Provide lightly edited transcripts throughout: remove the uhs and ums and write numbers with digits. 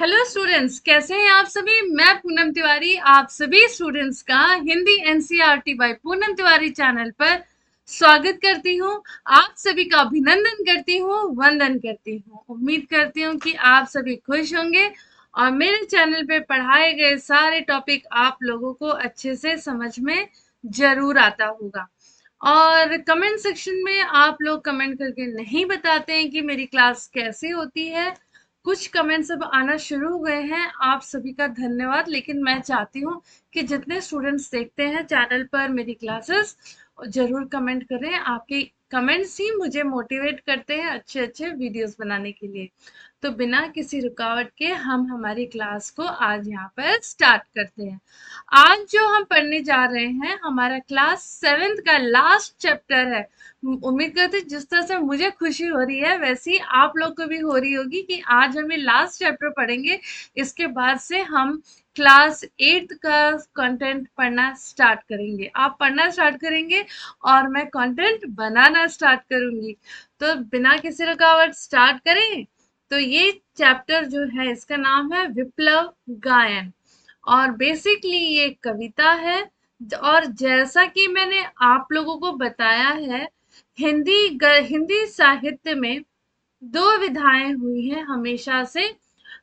Hello students, कैसे हैं आप सभी। मैं पूनम तिवारी आप सभी स्टूडेंट्स का Hindi NCERT by Poonam Tiwari channel पर स्वागत करती हूं। आप सभी का अभिनंदन करती हूं, वंदन करती हूं। उम्मीद करती हूं कि आप सभी खुश होंगे और मेरे चैनल पे पढ़ाए गए सारे टॉपिक आप लोगों को अच्छे से समझ में जरूर आता होगा। और कमेंट सेक्शन में आप लोग कमेंट करके नहीं बताते हैं कि मेरी क्लास कैसी होती है। कुछ कमेंट्स अब आना शुरू हुए हैं, आप सभी का धन्यवाद। लेकिन मैं चाहती हूँ कि जितने स्टूडेंट्स देखते हैं चैनल पर मेरी क्लासेस, जरूर कमेंट करें। आपके कमेंट्स ही मुझे मोटिवेट करते हैं अच्छे अच्छे वीडियोस बनाने के लिए। तो बिना किसी रुकावट के हम हमारी क्लास को आज यहाँ पर स्टार्ट करते हैं। आज जो हम पढ़ने जा रहे हैं हमारा क्लास 7th का लास्ट चैप्टर है। उम्मीद करते हैं जिस तरह से मुझे खुशी हो रही है वैसी आप लोग को भी हो रही होगी कि आज हम ये लास्ट चैप्टर पढ़ेंगे। इसके बाद से हम क्लास 8th का कंटेंट पढ़ना स्टार्ट करेंगे। आप पढ़ना स्टार्ट करेंगे और मैं कंटेंट बनाना स्टार्ट करूंगी। तो बिना किसी रुकावट स्टार्ट करें। तो ये चैप्टर जो है इसका नाम है विप्लव गायन। और बेसिकली ये कविता है। और जैसा कि मैंने आप लोगों को बताया है, हिंदी साहित्य में दो विधाएं हुई हैं हमेशा से।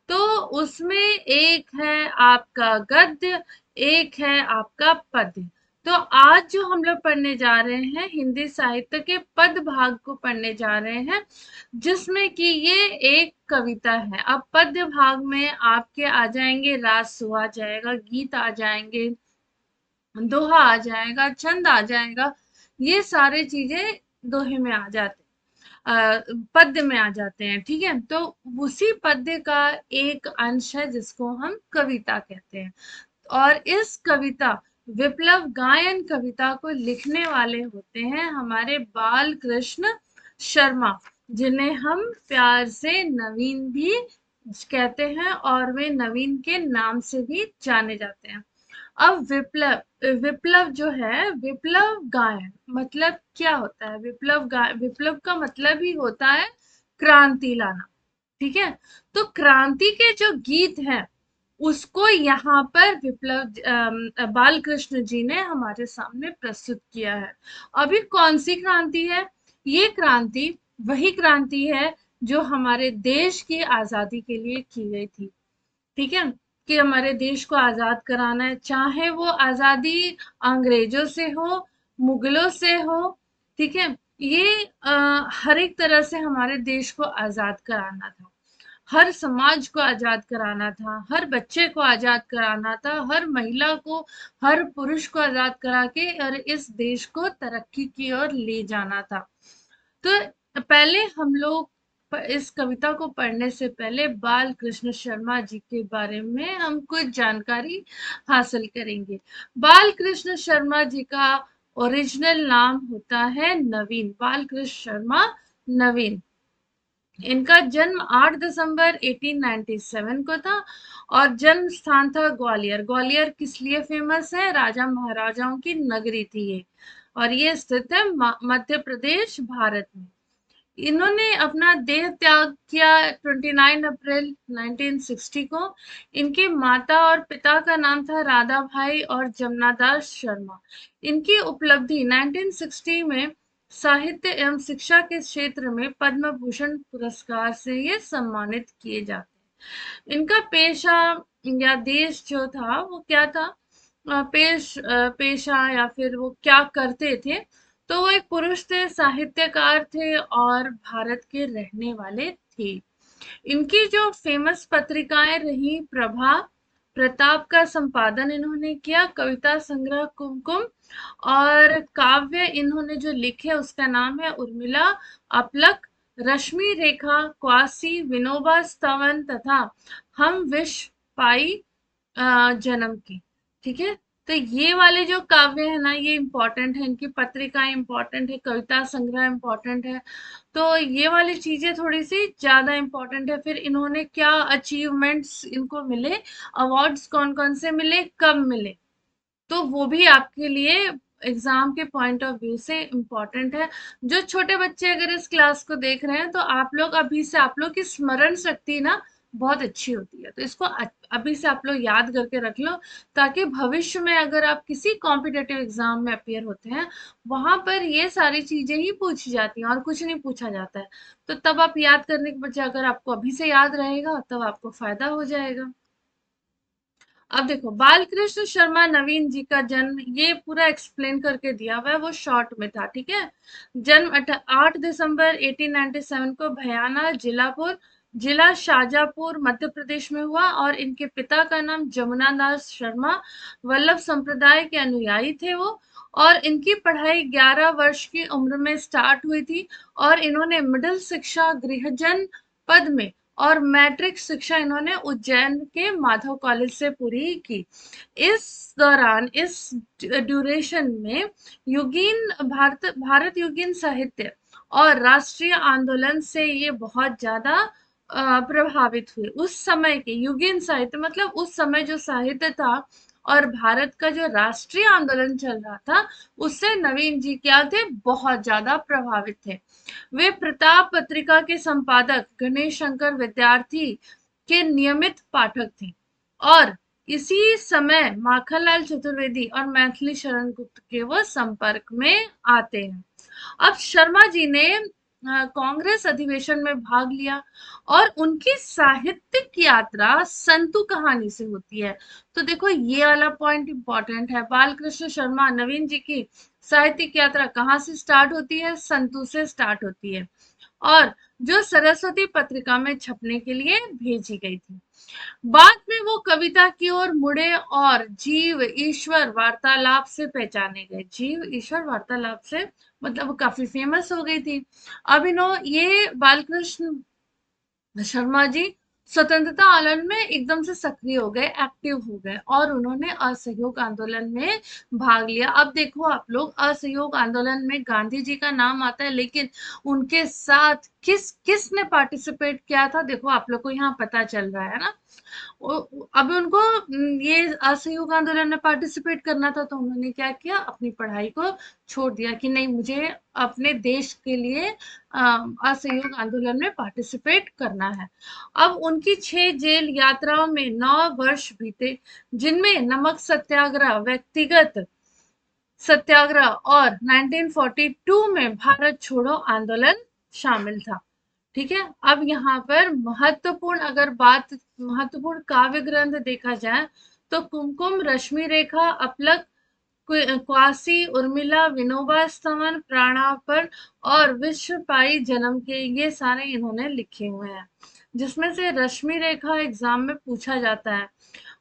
तो उसमें एक है आपका गद्य, एक है आपका पद्य। तो आज जो हम लोग पढ़ने जा रहे हैं हिंदी साहित्य के पद भाग को पढ़ने जा रहे हैं, जिसमें कि ये एक कविता है। अब पद्य भाग में आपके आ जाएंगे रासो आ जाएगा, गीत आ जाएंगे, दोहा आ जाएगा, छंद आ जाएगा। ये सारे चीजें दोहे में आ जाते पद्य में आ जाते हैं। ठीक है, तो उसी पद्य का एक अंश है जिसको हम कविता कहते हैं। और इस कविता विप्लव गायन कविता को लिखने वाले होते हैं हमारे बाल कृष्ण शर्मा, जिन्हें हम प्यार से नवीन भी कहते हैं और वे नवीन के नाम से भी जाने जाते हैं। अब विप्लव विप्लव जो है, विप्लव गायन मतलब क्या होता है। विप्लव का मतलब ही होता है क्रांति लाना। ठीक है, तो क्रांति के जो गीत हैं उसको यहाँ पर बाल कृष्ण जी ने हमारे सामने प्रस्तुत किया है। अभी कौन सी क्रांति है? ये क्रांति वही क्रांति है जो हमारे देश की आजादी के लिए की गई थी। ठीक है, कि हमारे देश को आजाद कराना है, चाहे वो आजादी अंग्रेजों से हो, मुगलों से हो। ठीक है, ये हर एक तरह से हमारे देश को आजाद कराना था। हर समाज को आजाद कराना था, हर बच्चे को आजाद कराना था, हर महिला को, हर पुरुष को आजाद करा के और इस देश को तरक्की की ओर ले जाना था। तो पहले हम लोग इस कविता को पढ़ने से पहले बाल कृष्ण शर्मा जी के बारे में हम कुछ जानकारी हासिल करेंगे। बाल कृष्ण शर्मा जी का ओरिजिनल नाम होता है नवीन, बाल कृष्ण शर्मा नवीन। इनका जन्म 8 दिसंबर 1897 को था और जन्म स्थान था ग्वालियर। ग्वालियर किस लिए फेमस है? राजा महाराजाओं की नगरी थी ये, और ये स्थित है मध्य प्रदेश, भारत में। इन्होंने अपना देह त्याग किया 29 अप्रैल 1960 को। इनके माता और पिता का नाम था राधा भाई और जमनादास शर्मा। इनकी उपलब्धि 1960 में साहित्य एवं शिक्षा के क्षेत्र में पद्म भूषण पुरस्कार से ये सम्मानित किए जाते हैं। इनका पेशा या देश जो था वो क्या था? पेशा या फिर वो क्या करते थे? तो वो एक पुरुष थे, साहित्यकार थे और भारत के रहने वाले थे। इनकी जो फेमस पत्रिकाएं रही, प्रभा, प्रताप का संपादन इन्होंने किया, कविता संग्रह कुमकुम, और काव्य इन्होंने जो लिखे उसका नाम है उर्मिला, अपलक, रश्मि रेखा, क्वासी, विनोबा स्तवन तथा हम विश पाई जन्म की। ठीक है, तो ये वाले जो काव्य है ना ये इम्पोर्टेंट है, इनकी पत्रिकाएं इम्पोर्टेंट है, कविता संग्रह इम्पोर्टेंट है। तो ये वाली चीजें थोड़ी सी ज्यादा इम्पोर्टेंट है। फिर इन्होंने क्या अचीवमेंट्स इनको मिले, अवार्ड्स कौन कौन से मिले, कब मिले, तो वो भी आपके लिए एग्जाम के पॉइंट ऑफ व्यू से इम्पोर्टेंट है। जो छोटे बच्चे अगर इस क्लास को देख रहे हैं तो आप लोग अभी से, आप लोग की स्मरण शक्ति ना बहुत अच्छी होती है। तो इसको अभी से आप लोग याद करके रख लो, ताकि भविष्य में अगर आप किसी कॉम्पिटेटिव एग्जाम में अपियर होते हैं, वहां पर ये सारी चीजें ही पूछी जाती हैं और कुछ नहीं पूछा जाता है। तो तब आप याद करने के बजाय अगर आपको अभी से याद रहेगा तब आपको फायदा हो जाएगा। अब देखो, बालकृष्ण शर्मा नवीन जी का जन्म ये पूरा एक्सप्लेन करके दिया हुआ है, वो शॉर्ट में था, ठीक है। जन्म 8 दिसंबर 1897 को भयाना जिला शाजापुर मध्य प्रदेश में हुआ, और इनके पिता का नाम जमुना दास शर्मा वल्लभ संप्रदाय के अनुयायी थे वो। और इनकी पढ़ाई 11 वर्ष की उम्र में स्टार्ट हुई थी, और इन्होंने मिडिल शिक्षा गृहजन पद में और मैट्रिक शिक्षा इन्होंने उज्जैन के माधव कॉलेज से पूरी की। इस दौरान, इस ड्यूरेशन में युगीन भारत युगीन साहित्य और राष्ट्रीय आंदोलन से ये बहुत ज्यादा प्रभावित हुए। उस समय के युगीन साहित्य मतलब उस समय जो साहित्य था और भारत का जो राष्ट्रीय आंदोलन चल रहा था, उससे नवीन जी क्या थे, बहुत ज्यादा प्रभावित थे। वे प्रताप पत्रिका के संपादक गणेश शंकर विद्यार्थी के नियमित पाठक थे, और इसी समय माखनलाल चतुर्वेदी और मैथिली शरण गुप्त के वो संपर्क में आते हैं। अब शर्मा जी ने कांग्रेस अधिवेशन में भाग लिया, और उनकी साहित्यिक यात्रा संतु कहानी से होती है। तो देखो, ये वाला पॉइंट इंपॉर्टेंट है। बालकृष्ण शर्मा नवीन जी की साहित्यिक यात्रा कहाँ से स्टार्ट होती है? संतु से स्टार्ट होती है, और जो सरस्वती पत्रिका में छपने के लिए भेजी गई थी। बाद में वो कविता की ओर मुड़े और जीव ईश्वर वार्तालाप से पहचाने गए। जीव ईश्वर वार्तालाप से मतलब वो काफी फेमस हो गई थी। अब ये बालकृष्ण शर्मा जी स्वतंत्रता आंदोलन में एकदम से सक्रिय हो गए, एक्टिव हो गए, और उन्होंने असहयोग आंदोलन में भाग लिया। अब देखो आप लोग, असहयोग आंदोलन में गांधी जी का नाम आता है, लेकिन उनके साथ किस किसने पार्टिसिपेट किया था, देखो आप लोग को यहाँ पता चल रहा है ना। अभी उनको ये असहयोग आंदोलन में पार्टिसिपेट करना था, तो उन्होंने क्या किया, अपनी पढ़ाई को छोड़ दिया कि नहीं, मुझे अपने देश के लिए असहयोग आंदोलन में पार्टिसिपेट करना है। अब उनकी 6 जेल यात्राओं में 9 वर्ष बीते, जिनमें नमक सत्याग्रह, व्यक्तिगत सत्याग्रह और 1942 में भारत छोड़ो आंदोलन शामिल था। ठीक है। अब यहाँ पर महत्वपूर्ण काव्य ग्रंथ देखा जाए, तो कुमकुम, रश्मि रेखा, अपलक, क्वासी, उर्मिला, विनोबा स्तवन, प्राणापर और विश्व पाई जन्म के, ये सारे इन्होंने लिखे हुए हैं। जिसमें से रश्मि रेखा एग्जाम में पूछा जाता है,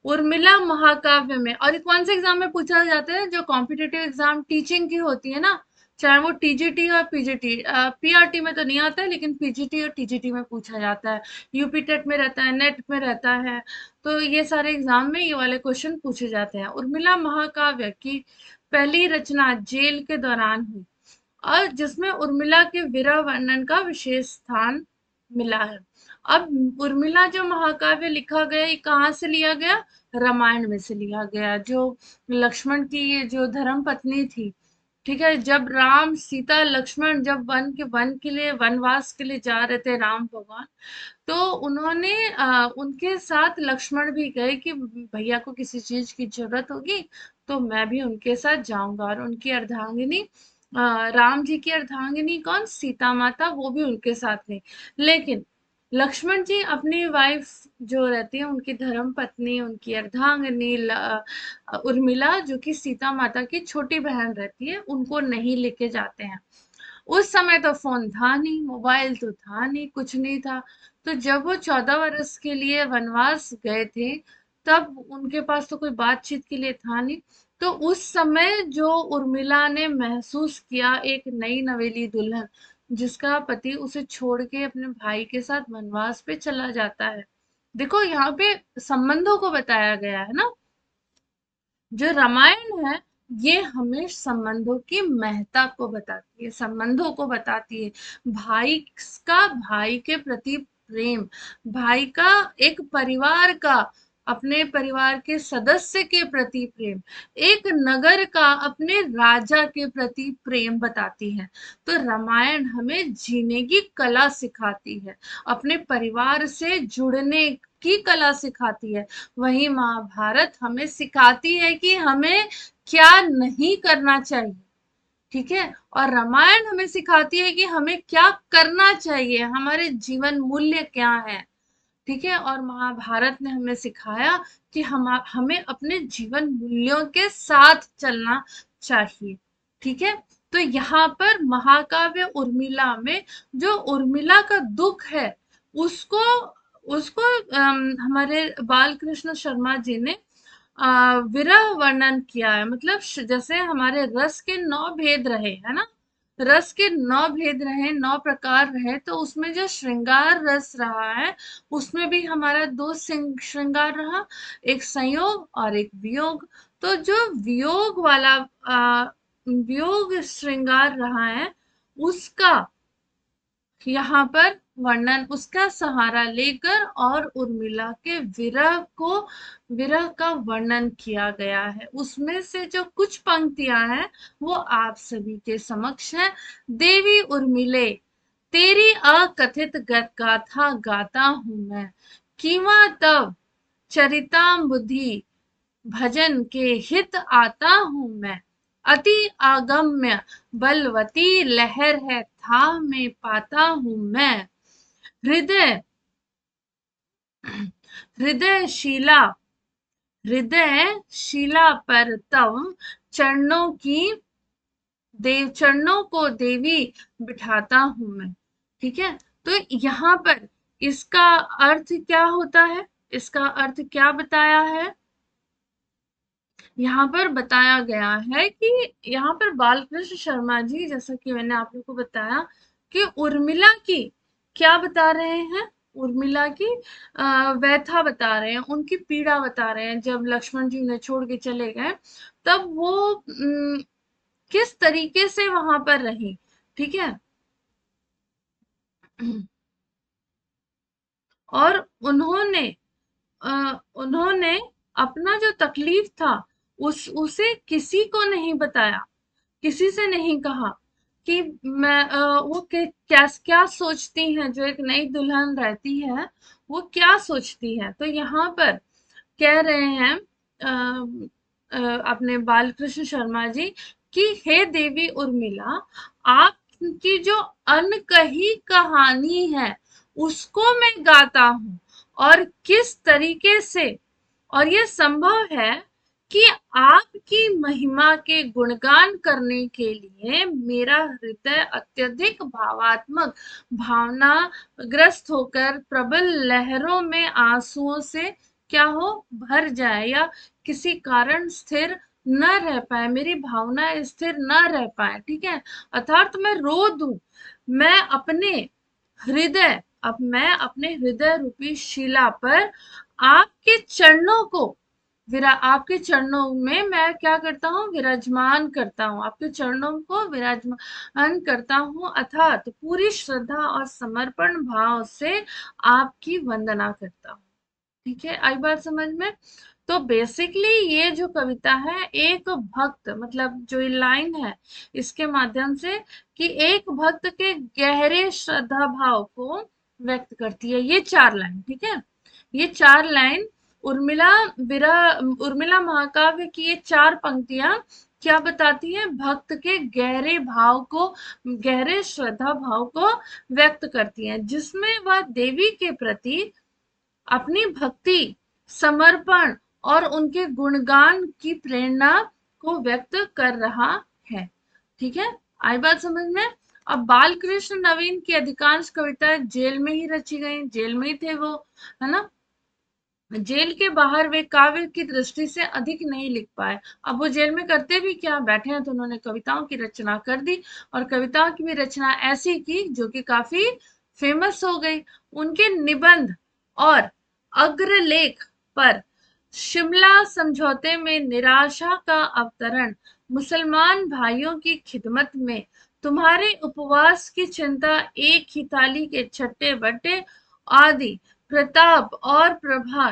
उर्मिला महाकाव्य में। और ये कौन से एग्जाम में पूछा जाता है? जो कॉम्पिटिटिव एग्जाम टीचिंग की होती है ना, चाहे वो टीजीटी और पीजीटी, पीआरटी में तो नहीं आता है, लेकिन पीजीटी और टीजीटी में पूछा जाता है। यूपी टेट में रहता है, नेट में रहता है। तो ये सारे एग्जाम में ये वाले क्वेश्चन पूछे जाते हैं। उर्मिला महाकाव्य की पहली रचना जेल के दौरान हुई, और जिसमें उर्मिला के विरह वर्णन का विशेष स्थान मिला है। अब उर्मिला जो महाकाव्य लिखा गया, ये कहाँ से लिया गया? रामायण में से लिया गया। जो लक्ष्मण की ये जो धर्म पत्नी थी, ठीक है, जब राम सीता लक्ष्मण जब वन के लिए, वनवास के लिए जा रहे थे राम भगवान, तो उन्होंने उनके साथ लक्ष्मण भी गए कि भैया को किसी चीज की जरूरत होगी तो मैं भी उनके साथ जाऊंगा। और उनकी अर्धांगिनी, राम जी की अर्धांगिनी कौन? सीता माता, वो भी उनके साथ थी। लेकिन लक्ष्मण जी अपनी वाइफ जो रहती है, उनकी धर्म पत्नी, उनकी अर्धांगिनी उर्मिला, जो कि सीता माता की छोटी बहन रहती है, उनको नहीं लेके जाते हैं। उस समय तो फोन था नहीं, मोबाइल तो था नहीं, कुछ नहीं था। तो जब वो 14 वर्ष के लिए वनवास गए थे, तब उनके पास तो कोई बातचीत के लिए था नहीं। तो उस समय जो उर्मिला ने महसूस किया, एक नई नवेली दुल्हन जिसका पति उसे छोड़ के अपने भाई के साथ वनवास पे चला जाता है। देखो यहाँ पे संबंधों को बताया गया है ना। जो रामायण है, ये हमें संबंधों की महत्ता को बताती है, संबंधों को बताती है। भाई का भाई के प्रति प्रेम, भाई का, एक परिवार का अपने परिवार के सदस्य के प्रति प्रेम, एक नगर का अपने राजा के प्रति प्रेम बताती है। तो रामायण हमें जीने की कला सिखाती है, अपने परिवार से जुड़ने की कला सिखाती है। वहीं महाभारत हमें सिखाती है कि हमें क्या नहीं करना चाहिए, ठीक है। और रामायण हमें सिखाती है कि हमें क्या करना चाहिए, हमारे जीवन मूल्य क्या है, ठीक है। और महाभारत ने हमें सिखाया कि हमें अपने जीवन मूल्यों के साथ चलना चाहिए, ठीक है। तो यहाँ पर महाकाव्य उर्मिला में जो उर्मिला का दुख है, उसको उसको हमारे बाल कृष्ण शर्मा जी ने विरह वर्णन किया है। मतलब जैसे हमारे रस के 9 भेद रहे, है ना, रस के 9 भेद रहे, 9 प्रकार रहे, तो उसमें जो श्रृंगार रस रहा है, उसमें भी हमारा 2 श्रृंगार रहा, एक संयोग और एक वियोग। तो जो वियोग वाला वियोग श्रृंगार रहा है, उसका यहाँ पर वर्णन, उसका सहारा लेकर और उर्मिला के विरह का वर्णन किया गया है। उसमें से जो कुछ पंक्तियां हैं वो आप सभी के समक्ष है। देवी उर्मिले, तेरी अकथित गाथा गाता हूं मैं, कीवा तब चरिताम्बुधि, भजन के हित आता हूं मैं, अति आगम्य बलवती लहर है, था में पाता हूं मैं, हृदय हृदय शिला हृदय शिला पर तव चरणों को देवी बिठाता हूं मैं, ठीक है। तो यहाँ पर इसका अर्थ क्या होता है, इसका अर्थ क्या बताया है, यहाँ पर बताया गया है कि यहाँ पर बालकृष्ण शर्मा जी, जैसा कि मैंने आप लोग को बताया कि उर्मिला की क्या बता रहे हैं, उर्मिला की व्यथा बता रहे हैं, उनकी पीड़ा बता रहे हैं। जब लक्ष्मण जी उन्हें छोड़ के चले गए, तब वो किस तरीके से वहां पर रही, ठीक है। और उन्होंने अपना जो तकलीफ था उसे किसी को नहीं बताया, किसी से नहीं कहा कि वो क्या सोचती हैं, जो एक नई दुल्हन रहती है वो क्या सोचती है। तो यहाँ पर कह रहे हैं अपने बालकृष्ण शर्मा जी कि हे देवी उर्मिला, आपकी जो अनकही कहानी है उसको मैं गाता हूँ, और किस तरीके से, और ये संभव है कि आपकी महिमा के गुणगान करने के लिए मेरा हृदय अत्यधिक भावात्मक भावना ग्रस्त होकर प्रबल लहरों में आंसुओं से क्या हो भर जाए, या किसी कारण स्थिर न रह पाए, मेरी भावना स्थिर न रह पाए, ठीक है। अर्थात मैं रो दूं, मैं अपने मैं अपने हृदय रूपी शिला पर आपके चरणों को आपके चरणों में मैं क्या करता हूँ, विराजमान करता हूँ, आपके चरणों को विराजमान करता हूँ, अर्थात पूरी श्रद्धा और समर्पण भाव से आपकी वंदना करता हूँ, ठीक है। आई बात समझ में। तो बेसिकली ये जो कविता है, एक भक्त, मतलब जो ये लाइन है इसके माध्यम से कि एक भक्त के गहरे श्रद्धा भाव को व्यक्त करती है, ये 4 लाइन, ठीक है। ये 4 लाइन उर्मिला उर्मिला महाकाव्य की ये 4 पंक्तियां क्या बताती हैं, भक्त के गहरे भाव को, गहरे श्रद्धा भाव को व्यक्त करती हैं, जिसमें वह देवी के प्रति अपनी भक्ति, समर्पण और उनके गुणगान की प्रेरणा को व्यक्त कर रहा है, ठीक है। आई बात समझ में। अब बाल कृष्ण नवीन की अधिकांश कविताएं जेल में ही रची गई, जेल में ही थे वो, है ना। जेल के बाहर वे काव्य की दृष्टि से अधिक नहीं लिख पाए। अब वो जेल में करते भी क्या, बैठे हैं तो उन्होंने कविताओं की रचना कर दी, और कविताओं की भी रचना ऐसी की जो कि काफी फेमस हो गई। उनके निबंध और अग्रलेख पर शिमला समझौते में निराशा का अवतरण, मुसलमान भाइयों की खिदमत में तुम्हारे उपवास की चिंता, एक ही थाली के छट्टे बट्टे आदि, प्रताप और प्रभा,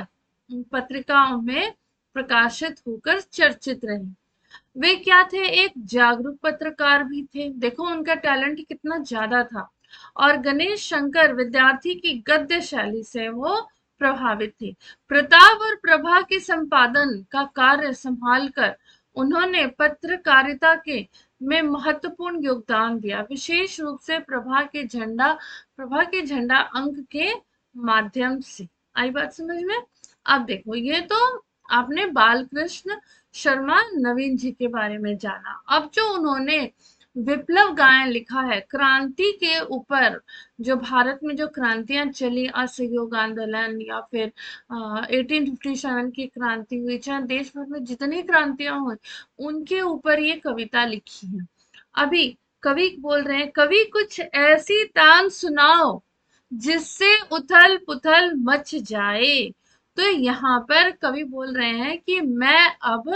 पत्रिकाओं में प्रकाशित होकर चर्चित रहे। वे क्या थे, एक जागरूक पत्रकार भी थे, देखो उनका टैलेंट कितना ज्यादा था। और गणेश शंकर विद्यार्थी की गद्य शैली से वो प्रभावित थे। प्रताप और प्रभा के संपादन का कार्य संभाल कर उन्होंने पत्रकारिता के में महत्वपूर्ण योगदान दिया, विशेष रूप से प्रभा के झंडा अंक के माध्यम से। आई बात समझ में? अब देखो, ये तो आपने बालकृष्ण शर्मा नवीन जी के बारे में जाना। अब जो उन्होंने विप्लव गायन लिखा है क्रांति के ऊपर, जो भारत में जो क्रांतियां चली, असहयोग आंदोलन या फिर 1857 की क्रांति हुई, चाहे देश भर में जितनी क्रांतियां हुई, उनके ऊपर ये कविता लिखी है। अभी कवि बोल रहे हैं, कवि कुछ ऐसी तान सुनाओ जिससे उथल पुथल मच जाए। तो यहाँ पर कवि बोल रहे हैं कि मैं अब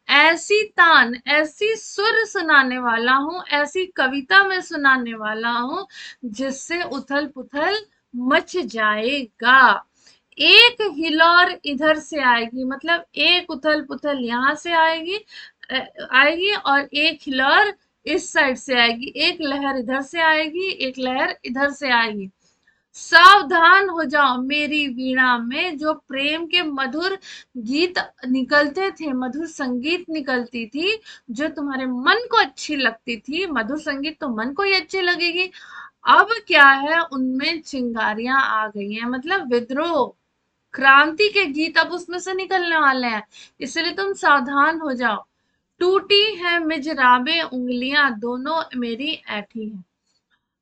ऐसी तान, ऐसी सुर सुनाने वाला हूं, ऐसी कविता में सुनाने वाला हूं जिससे उथल पुथल मच जाएगा। एक हिलोर इधर से आएगी, मतलब एक उथल पुथल यहाँ से आएगी, आएगी, और एक हिलोर इस साइड से आएगी, एक लहर इधर से आएगी, एक लहर इधर से आएगी। सावधान हो जाओ मेरी वीणा में जो प्रेम के मधुर गीत निकलते थे, मधुर संगीत निकलती थी, जो तुम्हारे मन को अच्छी लगती थी, मधुर संगीत तो मन को ही अच्छी लगेगी। अब क्या है, उनमें चिंगारियां आ गई हैं, मतलब विद्रोह, क्रांति के गीत अब उसमें से निकलने वाले हैं, इसलिए तुम सावधान हो जाओ। टूटी है मिजराबे उंगलियां दोनों मेरी ऐठी हैं।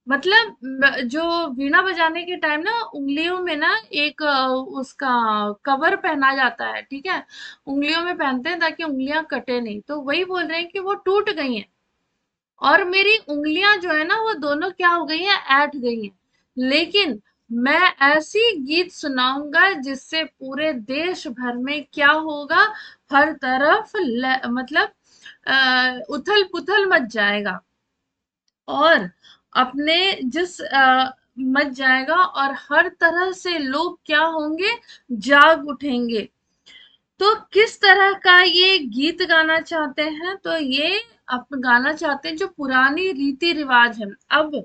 मतलब जो वीणा बजाने के टाइम ना उंगलियों में ना एक उसका कवर पहना जाता है, ठीक है, उंगलियों में पहनते हैं ताकि उंगलियां कटे नहीं, तो वही बोल रहे हैं कि वो टूट गई हैं और मेरी उंगलियां जो है ना वो दोनों क्या हो गई हैं, ऐंठ गई हैं। लेकिन मैं ऐसी गीत सुनाऊंगा जिससे पूरे देश भर में क्या होगा, हर तरफ मतलब उथल पुथल मच जाएगा, और अपने जिस मच जाएगा, और हर तरह से लोग क्या होंगे, जाग उठेंगे। तो किस तरह का ये गीत गाना चाहते हैं, तो ये आप गाना चाहते हैं जो पुरानी रीति रिवाज है। अब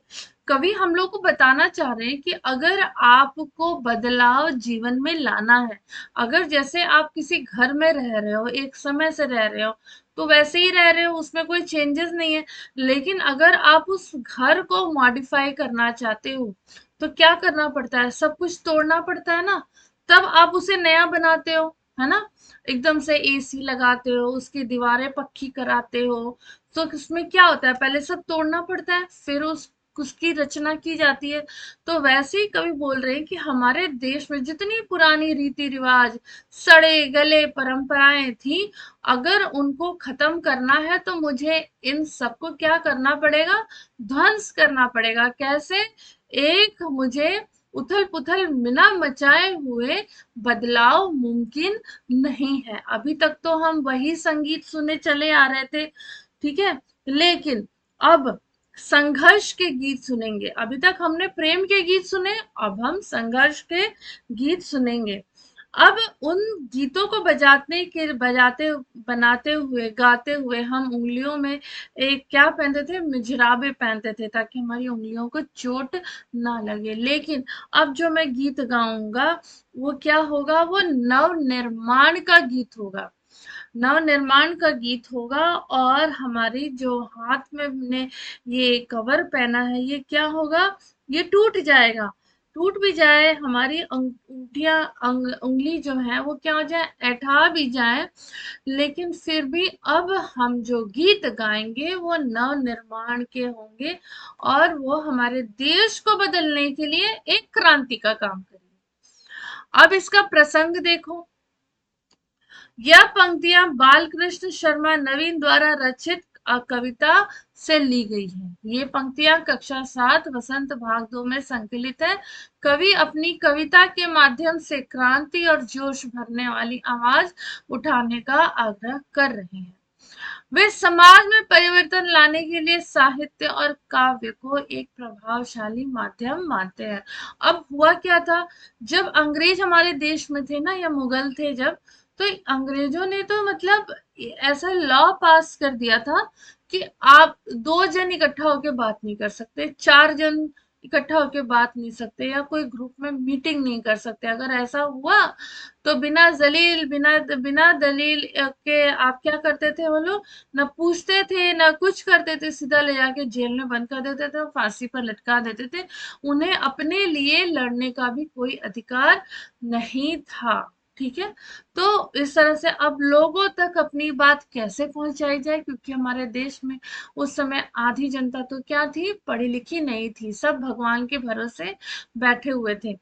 कवि हम लोग को बताना चाह रहे हैं कि अगर आपको बदलाव जीवन में लाना है, अगर जैसे आप किसी घर में रह रहे हो, एक समय से रह रहे हो, तो वैसे ही रह रहे हो, उसमें कोई चेंजेस नहीं है। लेकिन अगर आप उस घर को मॉडिफाई करना चाहते हो, तो क्या करना पड़ता है, सब कुछ तोड़ना पड़ता है ना, तब आप उसे नया बनाते हो, है ना। एकदम से एसी लगाते हो, उसकी दीवारें पक्की कराते हो, तो उसमें क्या होता है, पहले सब तोड़ना पड़ता है, फिर उसकी रचना की जाती है। तो वैसे ही कवि बोल रहे हैं कि हमारे देश में जितनी पुरानी रीति रिवाज, सड़े गले परंपराएं थी, अगर उनको खत्म करना है तो मुझे इन सबको क्या करना पड़ेगा, ध्वंस करना पड़ेगा। कैसे? एक मुझे उथल पुथल बिना मचाए हुए बदलाव मुमकिन नहीं है। अभी तक तो हम वही संगीत सुने चले आ रहे थे, ठीक है, लेकिन अब संघर्ष के गीत सुनेंगे। अभी तक हमने प्रेम के गीत सुने, अब हम संघर्ष के गीत सुनेंगे। अब उन गीतों को बजाते बनाते हुए, गाते हुए हम उंगलियों में एक क्या पहनते थे, मिजराबे पहनते थे ताकि हमारी उंगलियों को चोट ना लगे। लेकिन अब जो मैं गीत गाऊंगा वो क्या होगा, वो नव निर्माण का गीत होगा, नव निर्माण का गीत होगा। और हमारी जो हाथ में हमने ये कवर पहना है, ये क्या होगा, ये टूट जाएगा। टूट भी जाए, हमारी उंगली जो है वो क्या हो जाए, ऐठा भी जाए, लेकिन फिर भी अब हम जो गीत गाएंगे वो नव निर्माण के होंगे, और वो हमारे देश को बदलने के लिए एक क्रांति का काम करेंगे। अब इसका प्रसंग देखो, यह पंक्तियां बालकृष्ण शर्मा नवीन द्वारा रचित कविता से ली गई है। ये पंक्तियां कक्षा 7 वसंत भाग 2 में संकलित है। कवि अपनी कविता के माध्यम से क्रांति और जोश भरने वाली आवाज उठाने का आग्रह कर रहे हैं। वे समाज में परिवर्तन लाने के लिए साहित्य और काव्य को एक प्रभावशाली माध्यम मानते हैं। अब हुआ क्या था, जब अंग्रेज हमारे देश में थे ना, या मुगल थे जब, तो अंग्रेजों ने तो मतलब ऐसा लॉ पास कर दिया था कि आप दो जन इकट्ठा होकर बात नहीं कर सकते, चार जन इकट्ठा होकर बात नहीं सकते, या कोई ग्रुप में मीटिंग नहीं कर सकते। अगर ऐसा हुआ तो बिना दलील के आप क्या करते थे, वो लोग न पूछते थे न कुछ करते थे, सीधा ले जाके जेल में बंद कर देते थे, फांसी पर लटका देते थे। उन्हें अपने लिए लड़ने का भी कोई अधिकार नहीं था। ठीक है, तो इस तरह से अब लोगों तक अपनी बात कैसे पहुंचाई जाए, क्योंकि हमारे देश में उस समय आधी जनता तो क्या थी, पढ़ी लिखी नहीं थी, सब भगवान के भरोसे बैठे हुए थे।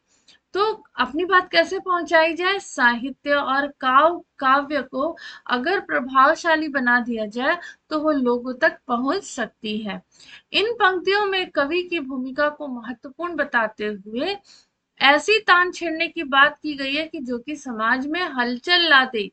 तो अपनी बात कैसे पहुंचाई जाए, साहित्य और काव्य को अगर प्रभावशाली बना दिया जाए तो वो लोगों तक पहुंच सकती है। इन पंक्तियों में कवि की भूमिका को महत्वपूर्ण बताते हुए ऐसी तान छेड़ने की बात की गई है कि जो कि समाज में हलचल ला दे,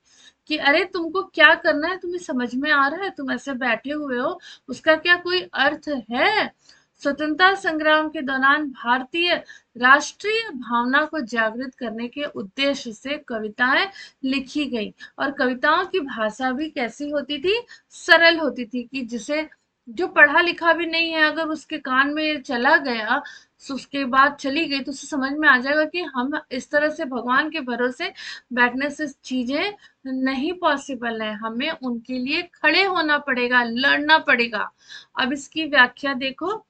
कि अरे तुमको क्या करना है, तुम्हें समझ में आ रहा है, तुम ऐसे बैठे हुए हो, उसका क्या कोई अर्थ है। स्वतंत्रता संग्राम के दौरान भारतीय राष्ट्रीय भावना को जागृत करने के उद्देश्य से कविताएं लिखी गई, और कविताओं की भाषा भी कैसी होती थी, सरल होती थी, कि जिसे जो पढ़ा लिखा भी नहीं है, अगर उसके कान में चला गया, उसके बाद चली गई, तो उसे समझ में आ जाएगा कि हम इस तरह से भगवान के भरोसे बैठने से चीजें नहीं पॉसिबल है, हमें उनके लिए खड़े होना पड़ेगा, लड़ना पड़ेगा। अब इसकी व्याख्या देखो।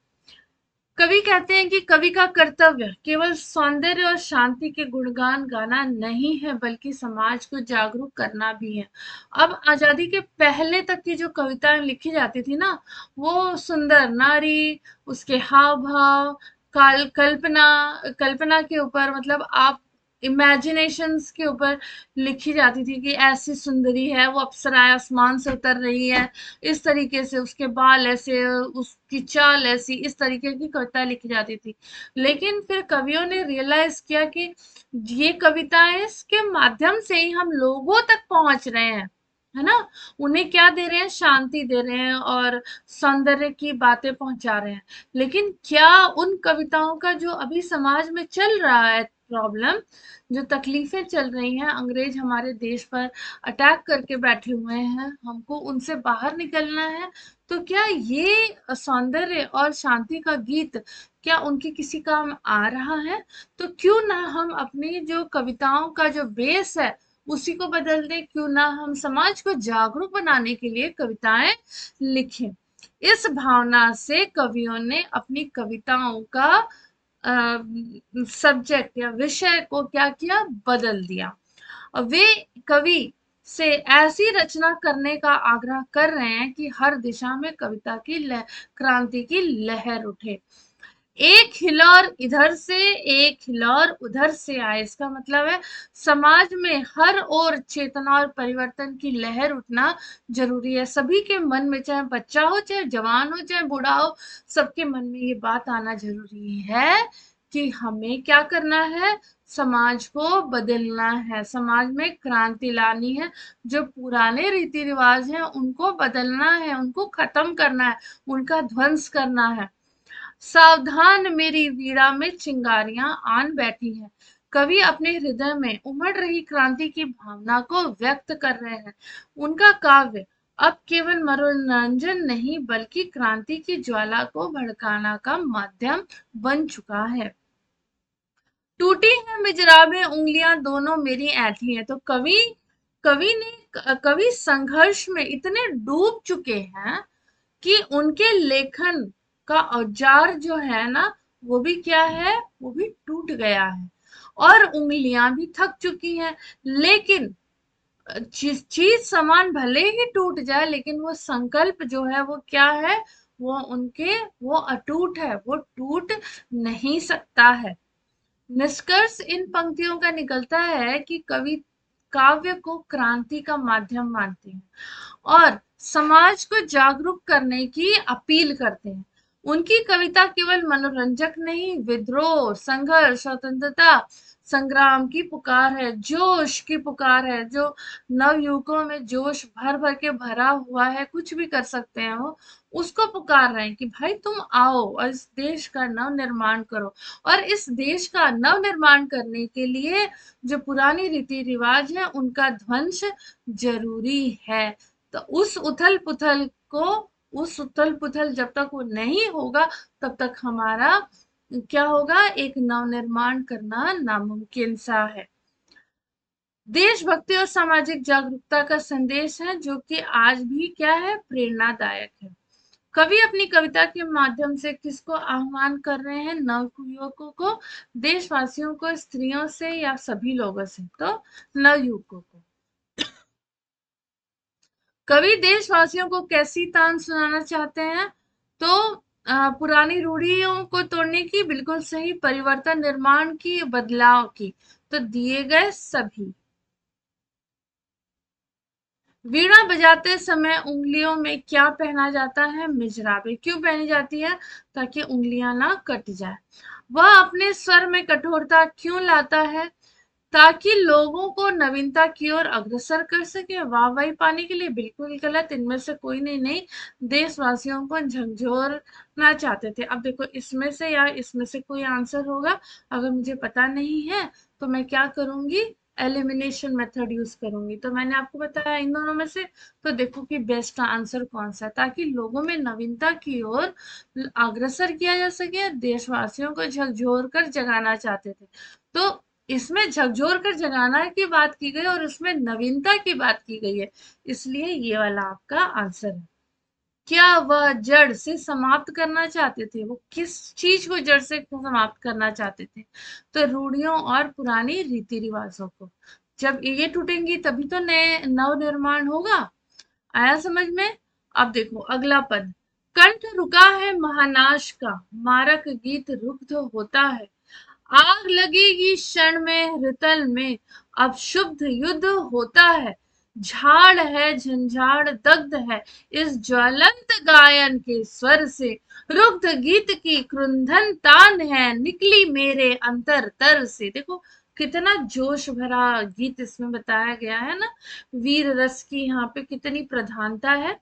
कवि कहते हैं कि कवि का कर्तव्य केवल सौंदर्य और शांति के गुणगान गाना नहीं है, बल्कि समाज को जागरूक करना भी है। अब आजादी के पहले तक की जो कविताएं लिखी जाती थी ना, वो सुंदर नारी, उसके हाव भाव, कल्पना कल्पना के ऊपर, मतलब आप इमेजिनेशंस के ऊपर लिखी जाती थी, कि ऐसी सुंदरी है वो, अप्सरा आसमान से उतर रही है, इस तरीके से उसके बाल ऐसे, उसकी चाल ऐसी, इस तरीके की कविता लिखी जाती थी। लेकिन फिर कवियों ने रियलाइज किया कि ये कविताएं इसके माध्यम से ही हम लोगों तक पहुंच रहे हैं, है ना, उन्हें क्या दे रहे हैं, शांति दे रहे हैं और सौंदर्य की बातें पहुंचा रहे हैं। लेकिन क्या उन कविताओं का जो अभी समाज में चल रहा है प्रॉब्लम, जो तकलीफें चल रही हैं, अंग्रेज हमारे देश पर अटैक करके बैठे हुए हैं, हमको उनसे बाहर निकलना है, तो क्या ये सौंदर्य और शांति का गीत क्या उनके किसी काम आ रहा है। तो क्यों ना हम अपनी जो कविताओं का जो बेस है उसी को बदल दें, क्यों ना हम समाज को जागरूक बनाने के लिए कविताएं लिखें। इस भावना से कवियों ने अपनी कविताओं का सब्जेक्ट या विषय को क्या किया, बदल दिया। और वे कवि से ऐसी रचना करने का आग्रह कर रहे हैं कि हर दिशा में कविता की क्रांति की लहर उठे। एक हिलोर इधर से, एक हिलोर उधर से आए, इसका मतलब है समाज में हर ओर चेतना और परिवर्तन की लहर उठना जरूरी है। सभी के मन में, चाहे बच्चा हो, चाहे जवान हो, चाहे बूढ़ा हो, सबके मन में ये बात आना जरूरी है कि हमें क्या करना है, समाज को बदलना है, समाज में क्रांति लानी है, जो पुराने रीति रिवाज हैं उनको बदलना है, उनको खत्म करना है, उनका ध्वंस करना है। सावधान मेरी वीणा में चिंगारियां आन बैठी हैं। कवि अपने हृदय में उमड़ रही क्रांति की भावना को व्यक्त कर रहे हैं। उनका काव्य अब केवल मनोरंजन नहीं, बल्कि क्रांति की ज्वाला को भड़काना का माध्यम बन चुका है। टूटी है मिजराबे उंगलियां दोनों मेरी ऐंठी हैं। तो कवि संघर्ष में इतने डूब चुके हैं कि उनके लेखन का औजार जो है ना, वो भी क्या है, वो भी टूट गया है, और उंगलियां भी थक चुकी हैं। लेकिन चीज सामान भले ही टूट जाए, लेकिन वो संकल्प जो है वो क्या है, वो अटूट है, वो टूट नहीं सकता है। निष्कर्ष इन पंक्तियों का निकलता है कि कवि काव्य को क्रांति का माध्यम मानते हैं और समाज को जागरूक करने की अपील करते हैं। उनकी कविता केवल मनोरंजक नहीं, विद्रोह, संघर्ष, स्वतंत्रता, संग्राम की पुकार है, जोश की पुकार है, जो नवयुवकों में जोश भर भर के भरा हुआ है, कुछ भी कर सकते हैं वो, उसको पुकार रहे हैं कि भाई तुम आओ और इस देश का नव निर्माण करो। और इस देश का नव निर्माण करने के लिए जो पुरानी रीति रिवाज है उनका ध्वंस जरूरी है। तो को उस उथल पुथल जब तक वो नहीं होगा तब तक हमारा क्या होगा, एक नवनिर्माण करना नामुमकिन सा है। देशभक्ति और सामाजिक जागरूकता का संदेश है जो कि आज भी क्या है, प्रेरणादायक है। कवि अपनी कविता के माध्यम से किसको आह्वान कर रहे हैं, नव युवकों को, देशवासियों को, स्त्रियों से या सभी लोगों से, तो नव युवकों को। कवि देशवासियों को कैसी तान सुनाना चाहते हैं, तो पुरानी रूढ़ियों को तोड़ने की, बिल्कुल सही, परिवर्तन निर्माण की, बदलाव की, तो दिए गए सभी। वीणा बजाते समय उंगलियों में क्या पहना जाता है, मिजराबे। क्यों पहनी जाती है, ताकि उंगलियां ना कट जाए। वह अपने स्वर में कठोरता क्यों लाता है, ताकि लोगों को नवीनता की ओर अग्रसर कर सके, वाहवाही पाने के लिए। बिल्कुल गलत, इनमें से कोई नहीं, देशवासियों को झकझोरना चाहते थे। अब देखो इसमें से या इसमें से कोई आंसर होगा, अगर मुझे पता नहीं है तो मैं क्या करूंगी, एलिमिनेशन मेथड यूज करूंगी। तो मैंने आपको बताया इन दोनों में से, तो देखो कि बेस्ट आंसर कौन सा है, ताकि लोगों में नवीनता की ओर अग्रसर किया जा सके, देशवासियों को झकझोर कर जगाना चाहते थे। तो इसमें झकझोर कर जगाना की बात की गई और इसमें नवीनता की बात की गई है, इसलिए ये वाला आपका आंसर है। क्या वह जड़ से समाप्त करना चाहते थे, वो किस चीज को जड़ से समाप्त करना चाहते थे, तो रूढ़ियों और पुरानी रीति रिवाजों को। जब ये टूटेंगी तभी तो नए नव निर्माण होगा। आया समझ में। अब देखो अगला पद, कंठ रुका है महानाश का, मारक गीत रुग्ध होता है, आग लगेगी क्षण में हृतल में, अब शुद्ध युद्ध होता है, झाड़ है झंझाड़ दग्ध है इस ज्वलंत गायन के स्वर से, रुग्ध गीत की क्रुंधन तान है निकली मेरे अंतर तर से। देखो कितना जोश भरा गीत इसमें बताया गया है ना, वीर रस की यहाँ पे कितनी प्रधानता है।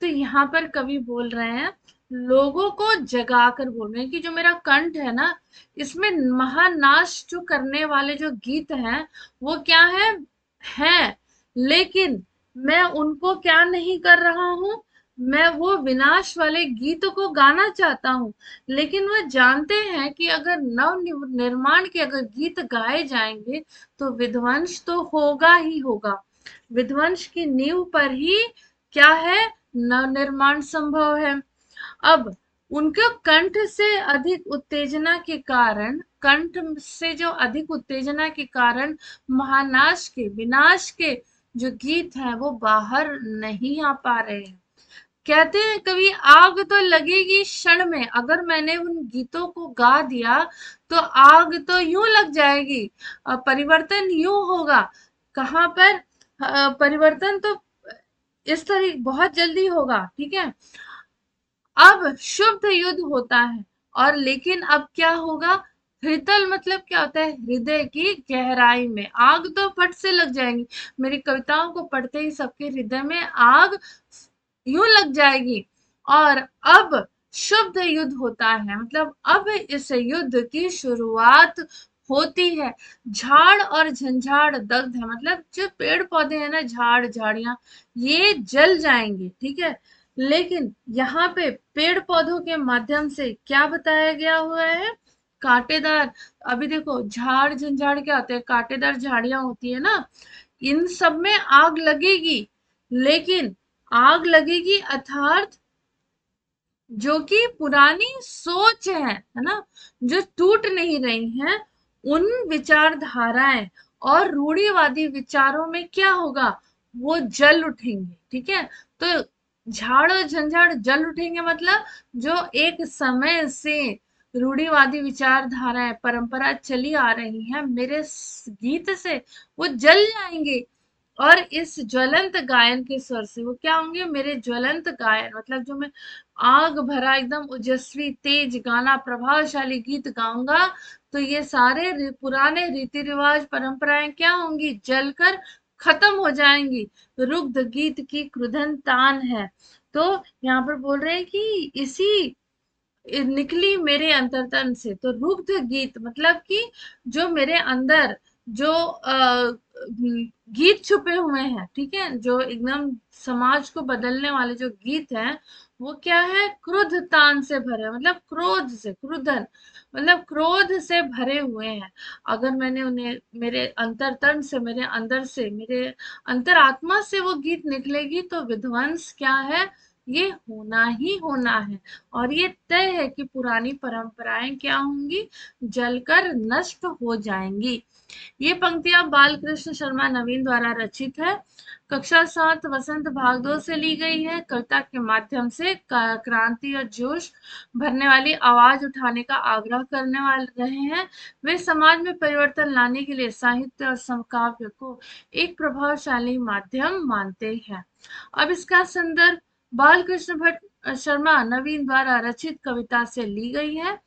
तो यहाँ पर कवि बोल रहे हैं, लोगों को जगाकर बोल रहे हैं कि जो मेरा कंठ है ना, इसमें महानाश जो करने वाले जो गीत हैं वो क्या है, लेकिन मैं उनको क्या नहीं कर रहा हूं, मैं वो विनाश वाले गीत को गाना चाहता हूं। लेकिन वह जानते हैं कि अगर नव निर्माण के अगर गीत गाए जाएंगे तो विध्वंस तो होगा ही होगा, विध्वंस की नींव पर ही क्या है, नवनिर्माण संभव है। अब उनके कंठ से अधिक उत्तेजना के कारण, कंठ से जो अधिक उत्तेजना के कारण महानाश के, विनाश के जो गीत हैं वो बाहर नहीं आ पा रहे हैं। कहते हैं कभी, आग तो लगेगी क्षण में, अगर मैंने उन गीतों को गा दिया तो आग तो यूं लग जाएगी, परिवर्तन यूं होगा। कहाँ पर परिवर्तन, तो इस तरह बहुत जल्दी होगा, ठीक है। अब शुद्ध युद्ध होता है, और लेकिन अब क्या होगा, हृतल मतलब क्या होता है, हृदय की गहराई में। आग तो फट से लग जाएंगी, मेरी कविताओं को पढ़ते ही सबके हृदय में आग यूं लग जाएगी। और अब शुद्ध युद्ध होता है, मतलब अब इस युद्ध की शुरुआत होती है। झाड़ और झंझाड़ दग्ध है, मतलब जो पेड़ पौधे हैं ना, झाड़ झाड़ियां, ये जल जाएंगे, ठीक है। लेकिन यहाँ पे पेड़ पौधों के माध्यम से क्या बताया गया हुआ है, कांटेदार। अभी देखो झाड़ झंझाड़ क्या होते हैं, कांटेदार झाड़ियां होती है ना, इन सब में आग लगेगी, लेकिन आग लगेगी अर्थात जो कि पुरानी सोच है ना, जो टूट नहीं रही हैं, उन विचारधाराएं और रूढ़िवादी विचारों में क्या होगा, वो जल उठेंगे, ठीक है। तो झाड़ और झंझाड़ जल उठेंगे, मतलब जो एक समय से रूढ़िवादी विचारधाराएं परंपरा चली आ रही हैं मेरे गीत से, वो जल जाएंगे। और इस ज्वलंत गायन के स्वर से वो क्या होंगे, मेरे ज्वलंत गायन, मतलब जो मैं आग भरा एकदम ओजस्वी तेज गाना प्रभावशाली गीत गाऊंगा, तो ये सारे पुराने रीति रिवाज परंपराएं क्या होंगी, जलकर खत्म हो जाएंगी। रुग्ध गीत की क्रुधन तान है। तो यहाँ पर बोल रहे हैं कि इसी निकली मेरे अंतर्तन से। तो रुग्ध गीत मतलब कि जो मेरे अंदर जो गीत छुपे हुए हैं, ठीक है, जो एकदम समाज को बदलने वाले जो गीत हैं, वो क्या है, क्रुद्ध तान से भरे, मतलब क्रोध से, क्रुद्धन मतलब क्रोध से भरे हुए हैं। अगर मैंने उन्हें मेरे अंतर्तन से, मेरे अंदर से, मेरे अंतरात्मा से वो गीत निकलेगी तो विध्वंस क्या है, ये होना ही होना है। और ये तय है कि पुरानी परंपराएं क्या होंगी, जलकर नष्ट हो जाएंगी। ये पंक्तियां बालकृष्ण शर्मा नवीन द्वारा रचित है। कक्षा 7 वसंत भाग 2 से ली गई है। कविता के माध्यम से क्रांति और जोश भरने वाली आवाज उठाने का आग्रह करने वाले रहे हैं। वे समाज में परिवर्तन लाने के लिए साहित्य और समकाव्य को एक प्रभावशाली माध्यम मानते हैं। अब इसका संदर्भ बालकृष्ण भट्ट शर्मा नवीन द्वारा रचित कविता से ली गई है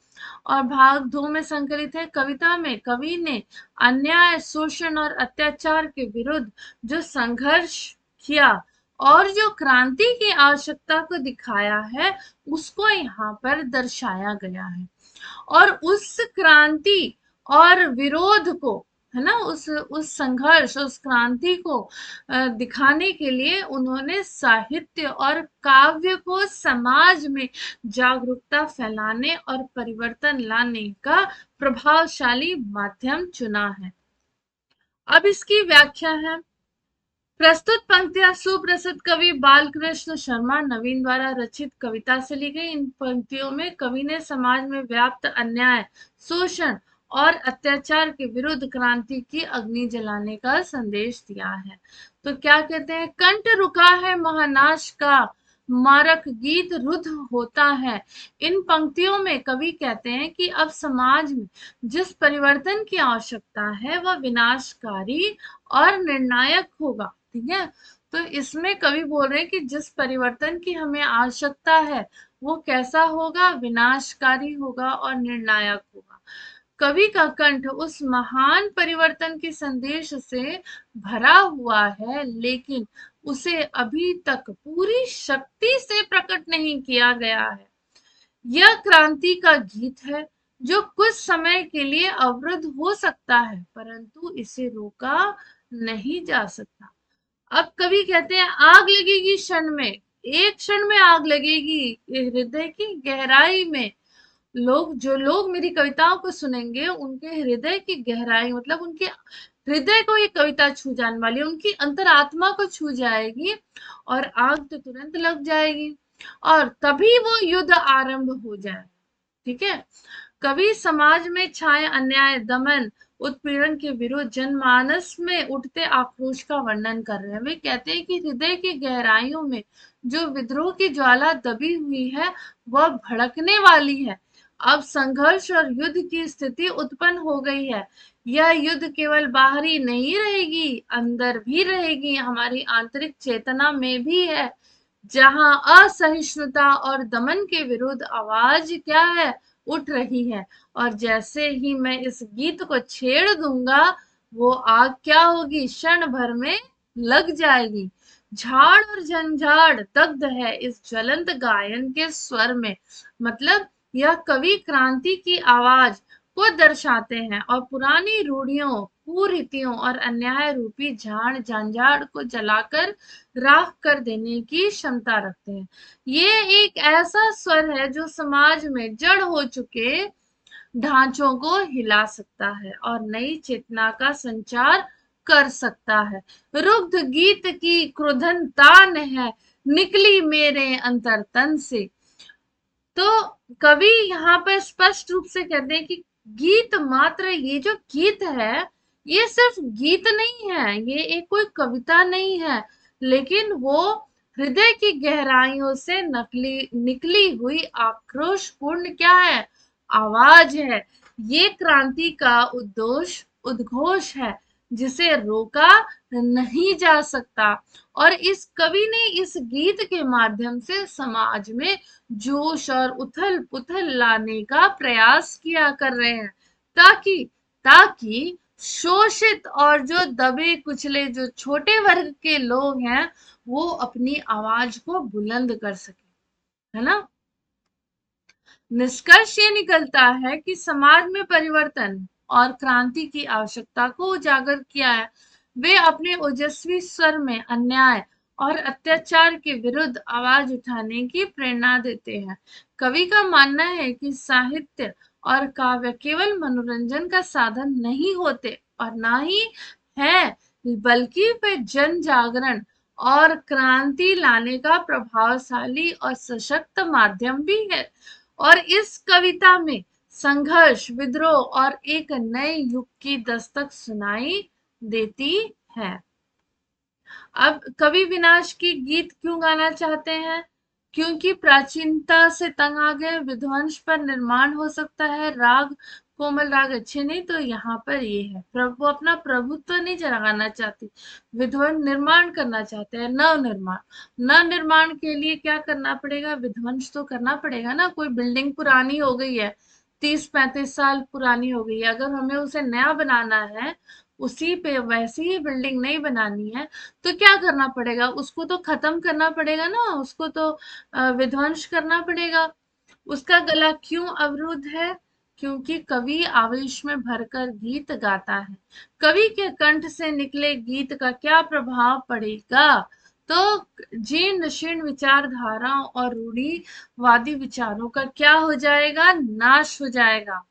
और भाग 2 में संकलित है। कविता में कवि ने अन्याय, शोषण और अत्याचार के विरुद्ध जो संघर्ष किया और जो क्रांति की आवश्यकता को दिखाया है, उसको यहाँ पर दर्शाया गया है। और उस क्रांति और विरोध को, है ना, उस संघर्ष, उस क्रांति को दिखाने के लिए उन्होंने साहित्य और काव्य को समाज में जागरूकता फैलाने और परिवर्तन लाने का प्रभावशाली माध्यम चुना है। अब इसकी व्याख्या है। प्रस्तुत पंक्तियां सुप्रसिद्ध कवि बालकृष्ण शर्मा नवीन द्वारा रचित कविता से ली गई। इन पंक्तियों में कवि ने समाज में व्याप्त अन्याय, शोषण और अत्याचार के विरुद्ध क्रांति की अग्नि जलाने का संदेश दिया है। तो क्या कहते हैं, कंठ रुका है महानाश का, मारक गीत रुद्ध होता है। इन पंक्तियों में कवि कहते हैं कि अब समाज में जिस परिवर्तन की आवश्यकता है वह विनाशकारी और निर्णायक होगा। ठीक है, तो इसमें कवि बोल रहे हैं कि जिस परिवर्तन की हमें आवश्यकता है वो कैसा होगा, विनाशकारी होगा और निर्णायक होगा। कवि का कंठ उस महान परिवर्तन के संदेश से भरा हुआ है, लेकिन उसे अभी तक पूरी शक्ति से प्रकट नहीं किया गया है। यह क्रांति का गीत है जो कुछ समय के लिए अवरुद्ध हो सकता है, परंतु इसे रोका नहीं जा सकता। अब कवि कहते हैं आग लगेगी क्षण में, एक क्षण में आग लगेगी हृदय की गहराई में। जो लोग मेरी कविताओं को सुनेंगे उनके हृदय की गहराई, मतलब उनके हृदय को ये कविता छू जाने वाली है, उनकी अंतरात्मा को छू जाएगी और आग तो तुरंत लग जाएगी और तभी वो युद्ध आरंभ हो जाए। ठीक है, कवि समाज में छाए अन्याय, दमन, उत्पीड़न के विरुद्ध जनमानस में उठते आक्रोश का वर्णन कर रहे हैं। वे कहते हैं कि हृदय की गहराइयों में जो विद्रोह की ज्वाला दबी हुई है वह भड़कने वाली है। अब संघर्ष और युद्ध की स्थिति उत्पन्न हो गई है। यह युद्ध केवल बाहरी नहीं रहेगी, अंदर भी रहेगी, हमारी आंतरिक चेतना में भी है, जहां असहिष्णुता और दमन के विरुद्ध आवाज क्या है, उठ रही है। और जैसे ही मैं इस गीत को छेड़ दूंगा वो आग क्या होगी, क्षण भर में लग जाएगी। झाड़ और झंझाड़ दग्ध है इस ज्वलंत गायन के स्वर में। मतलब यह कवि क्रांति की आवाज को दर्शाते हैं और पुरानी रूढ़ियों, कुरीतियों और अन्याय रूपी झाड़ झंझाड़ को जलाकर राख कर देने की क्षमता रखते हैं। ये एक ऐसा स्वर है जो समाज में जड़ हो चुके ढांचों को हिला सकता है और नई चेतना का संचार कर सकता है। रुग्ध गीत की क्रोधन तान है, निकली मेरे अंतर्तन से। तो कवि यहाँ पर स्पष्ट रूप से कहते हैं कि गीत मात्र, ये जो गीत है ये सिर्फ गीत नहीं है, ये एक कोई कविता नहीं है, लेकिन वो हृदय की गहराइयों से निकली हुई आक्रोशपूर्ण क्या है, आवाज है। ये क्रांति का उद्घोष है जिसे रोका नहीं जा सकता। और इस कवि ने इस गीत के माध्यम से समाज में जोश और उथल पुथल लाने का प्रयास किया कर रहे हैं, ताकि ताकि शोषित और जो दबे कुचले जो छोटे वर्ग के लोग हैं वो अपनी आवाज को बुलंद कर सके, है ना। निष्कर्ष ये निकलता है कि समाज में परिवर्तन और क्रांति की आवश्यकता को उजागर किया है। वे अपने ओजस्वी स्वर में अन्याय और अत्याचार के विरुद्ध आवाज उठाने की प्रेरणा देते हैं। कवि का मानना है कि साहित्य और काव्य केवल मनोरंजन का साधन नहीं होते और ना ही है, बल्कि वे जन जागरण और क्रांति लाने का प्रभावशाली और सशक्त माध्यम भी है। और इस कविता में संघर्ष, विद्रोह और एक नए युग की दस्तक सुनाई देती है। अब कवि विनाश की गीत क्यों गाना चाहते हैं? क्योंकि प्राचीनता से तंग आ गए, विध्वंस पर निर्माण हो सकता है, राग कोमल राग अच्छे नहीं, तो यहाँ पर ये है प्रभु अपना प्रभुत्व नहीं जगाना चाहती, विध्वंस निर्माण करना चाहते हैं, नव निर्माण। नव निर्माण के लिए क्या करना पड़ेगा? विध्वंस तो करना पड़ेगा ना। कोई बिल्डिंग पुरानी हो गई है, 30-35 साल पुरानी हो गई है, अगर हमें उसे नया बनाना है, उसी पे वैसी ही बिल्डिंग नहीं बनानी है, तो क्या करना पड़ेगा? उसको तो खत्म करना पड़ेगा ना, उसको तो विध्वंस करना पड़ेगा। उसका गला क्यों अवरुद्ध है? क्योंकि कवि आवेश में भरकर गीत गाता है। कवि के कंठ से निकले गीत का क्या प्रभाव पड़ेगा? तो जीर्ण शीर्ण विचारधाराओं और रूढ़िवादी विचारों का क्या हो जाएगा? नाश हो जाएगा।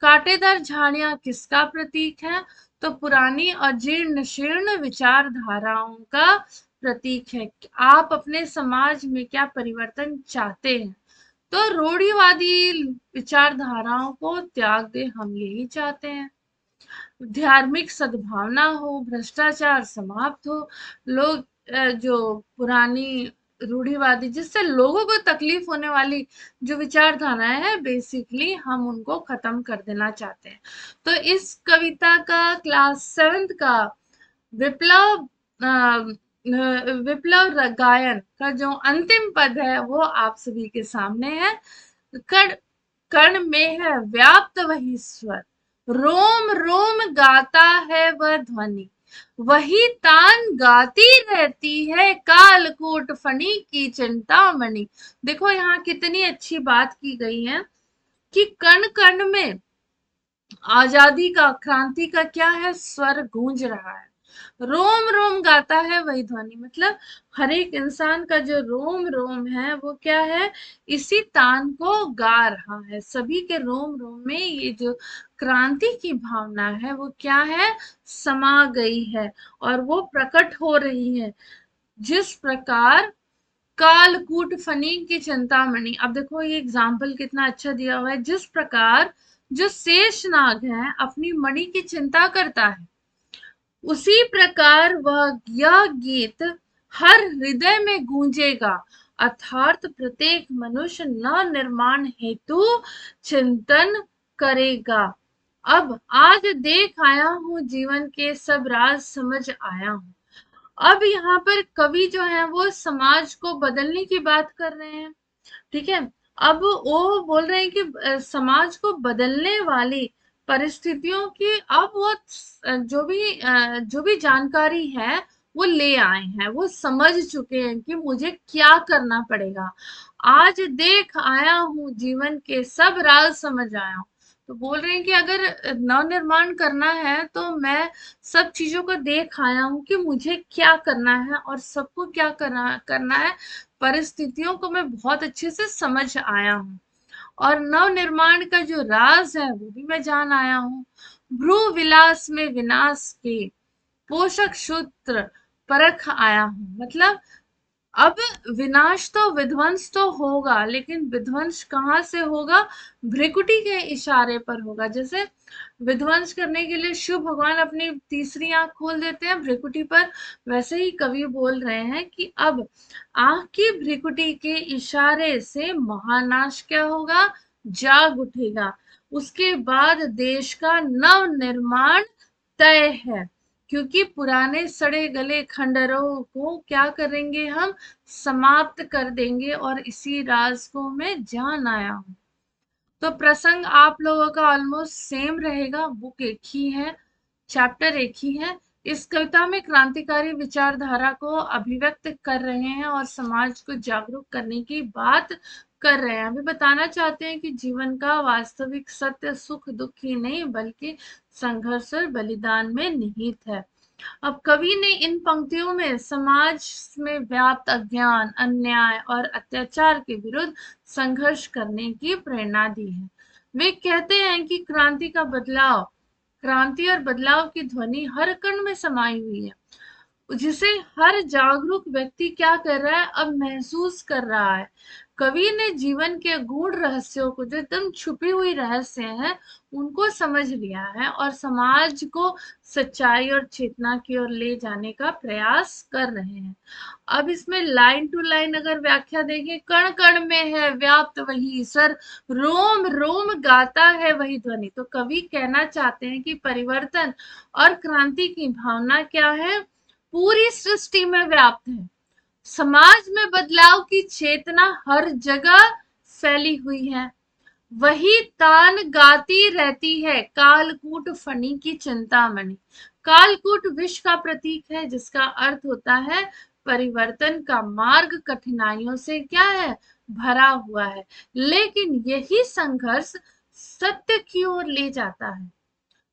कांटेदार झाड़ियां किसका प्रतीक है? तो पुरानी और जीर्ण शीर्ण विचारधाराओं का प्रतीक है। आप अपने समाज में क्या परिवर्तन चाहते हैं? तो रूढ़िवादी विचारधाराओं को त्याग दे, हम यही चाहते हैं। धार्मिक सद्भावना हो, भ्रष्टाचार समाप्त हो, लोग जो पुरानी रूढ़िवादी जिससे लोगों को तकलीफ होने वाली जो विचारधाराएं हैं, बेसिकली हम उनको खत्म कर देना चाहते हैं। तो इस कविता का क्लास 7th का विप्लव विप्लव गायन का जो अंतिम पद है वो आप सभी के सामने है। कण कण में है व्याप्त वही स्वर, रोम रोम गाता है वह ध्वनि, वही तान गाती रहती है कालकूट फनी की चिंतामणि। देखो यहाँ कितनी अच्छी बात की गई है कि कण कण में आजादी का, क्रांति का क्या है? स्वर गूंज रहा है। रोम रोम गाता है वही ध्वनि, मतलब हर एक इंसान का जो रोम रोम है वो क्या है? इसी तान को गा रहा है। सभी के रोम रोम में ये जो क्रांति की भावना है वो क्या है? समा गई है और वो प्रकट हो रही है। जिस प्रकार कालकूट फनी की चिंतामणि, अब देखो ये एग्जाम्पल कितना अच्छा दिया हुआ है। जिस प्रकार जो शेषनाग है अपनी मणि की चिंता करता है, उसी प्रकार वह यह गीत हर हृदय में गूंजेगा, अर्थात प्रत्येक मनुष्य नव निर्माण हेतु चिंतन करेगा। अब आज देख आया हूं जीवन के सब राज समझ आया हूं। अब यहाँ पर कवि जो है वो समाज को बदलने की बात कर रहे हैं, ठीक है। अब वो बोल रहे हैं कि समाज को बदलने वाली परिस्थितियों की अब वो जो भी जानकारी है वो ले आए हैं, वो समझ चुके हैं कि मुझे क्या करना पड़ेगा। आज देख आया हूँ जीवन के सब राज समझ आया हूँ। तो बोल रहे हैं कि अगर नव निर्माण करना है तो मैं सब चीजों को देख आया हूँ कि मुझे क्या करना है और सबको क्या करना है। परिस्थितियों को मैं बहुत अच्छे से समझ आया हूँ और नव निर्माण का जो राज है वो भी मैं जान आया हूँ। भ्रू विलास में विनाश के पोषक सूत्र परख आया हूँ। मतलब अब विनाश तो, विध्वंस तो होगा, लेकिन विध्वंस कहाँ से होगा? भ्रिकुटी के इशारे पर होगा। जैसे विध्वंस करने के लिए शिव भगवान अपनी तीसरी आंख खोल देते हैं भ्रिकुटी पर, वैसे ही कवि बोल रहे हैं कि अब आंख की भ्रिकुटी के इशारे से महानाश क्या होगा? जाग उठेगा। उसके बाद देश का नव निर्माण तय है, क्योंकि पुराने सड़े गले खंडरों को क्या करेंगे? हम समाप्त कर देंगे और इसी राज को मैं जान आया हूं। तो प्रसंग आप लोगों का ऑलमोस्ट सेम रहेगा, बुक एक ही है, चैप्टर एक ही है। इस कविता में क्रांतिकारी विचारधारा को अभिव्यक्त कर रहे हैं और समाज को जागरूक करने की बात कर रहे हैं। अभी बताना चाहते हैं कि जीवन का वास्तविक सत्य सुख दुख ही नहीं बल्कि संघर्ष और बलिदान में निहित है। अब कवि ने इन पंक्तियों में समाज में व्याप्त अज्ञान, अन्याय और अत्याचार के विरुद्ध संघर्ष करने की प्रेरणा दी है। वे कहते हैं कि क्रांति और बदलाव की ध्वनि हर कण में समाई हुई है, जिसे हर जागरूक व्यक्ति क्या कर रहा है, अब महसूस कर रहा है। कवि ने जीवन के गूढ़ रहस्यों को, जो एकदम छुपी हुई रहस्य हैं, उनको समझ लिया है और समाज को सच्चाई और चेतना की ओर ले जाने का प्रयास कर रहे हैं। अब इसमें लाइन टू लाइन अगर व्याख्या देखें, कण कण में है व्याप्त वही ईश्वर, रोम रोम गाता है वही ध्वनि। तो कवि कहना चाहते हैं कि परिवर्तन और क्रांति की भावना क्या है, पूरी सृष्टि में व्याप्त है। समाज में बदलाव की चेतना हर जगह फैली हुई है। वही तान गाती रहती है कालकूट फनी की चिंतामणि। कालकूट विश्व का प्रतीक है, जिसका अर्थ होता है परिवर्तन का मार्ग कठिनाइयों से क्या है, भरा हुआ है, लेकिन यही संघर्ष सत्य की ओर ले जाता है।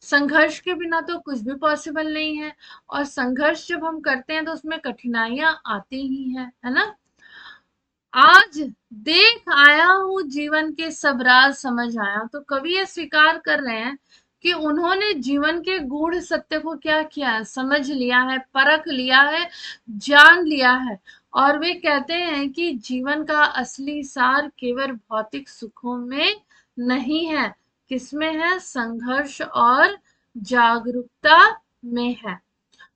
संघर्ष के बिना तो कुछ भी पॉसिबल नहीं है, और संघर्ष जब हम करते हैं तो उसमें कठिनाइयां आती ही है ना। आज देख आया हूं जीवन के सब राज समझ आया। तो कवि ये स्वीकार कर रहे हैं कि उन्होंने जीवन के गूढ़ सत्य को क्या किया है, समझ लिया है, परख लिया है, जान लिया है। और वे कहते हैं कि जीवन का असली सार केवल भौतिक सुखों में नहीं है, किसमें है, संघर्ष और जागरूकता में है।